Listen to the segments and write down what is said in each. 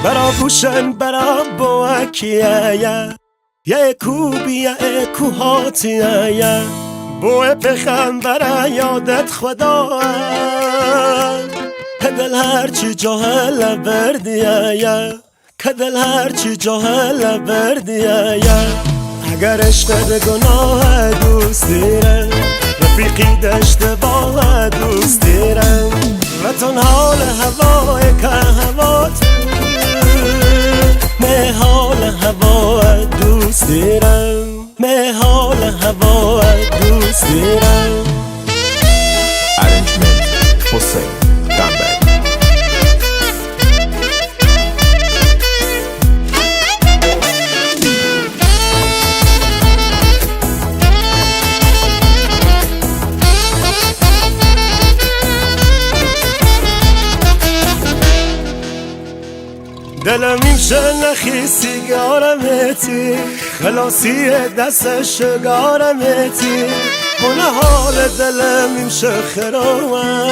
برا بوشن برا بوکیه یه کوبیه کوهاتیه بوه پخم برا یادت خدا کدل هرچی جاهل بردیه کدل هرچی جاهل بردیه اگر عشق گناه دوست دیره رفیقی دشت با دوست دیره و تن حال هوای که هوا می حال هوا دوست دیرم می حال هوا دوست دیرم. Arrangement حسین قنبری. دلم میشه نخی سیگارمتی خلاصی دست شگارمتی خونه حال دلم میشه خرامم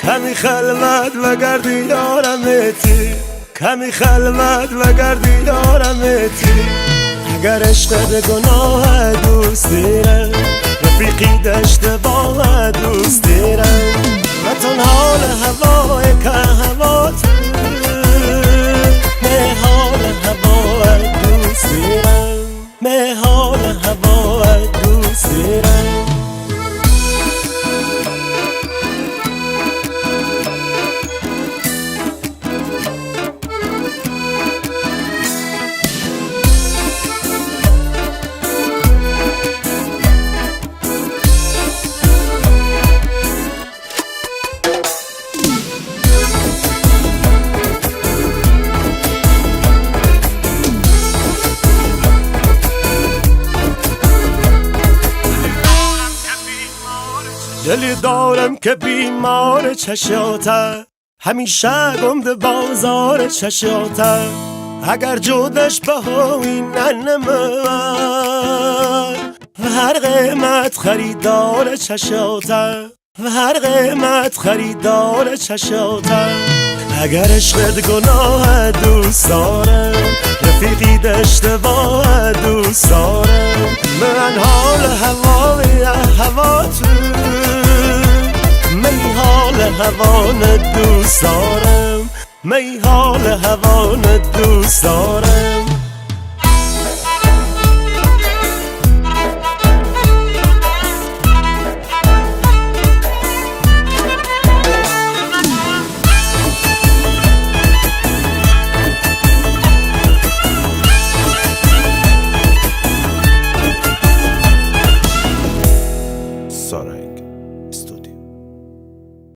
کمی خلوت و گردی یارمتی کمی خلوت و گردی یارمتی اگر عشق گناه دوست دیره رفیقی دشت با دوست دیره و تن حال هوای که هوا می حال هوا دوست دیرم می حال هوا دوست دیرم. دلی دارم که بیمار چشاته همیشه گمده بازار چشاته اگر جودش بهایی ننمه و هر قیمت خریدار چشاته و هر قیمت خریدار چشاته اگر عشقت گناه دوست دارم رفیقی دشت با دوست دارم من حال هوای هوا تو می حال هوان دوست دارم می حال هوان دوست دارم.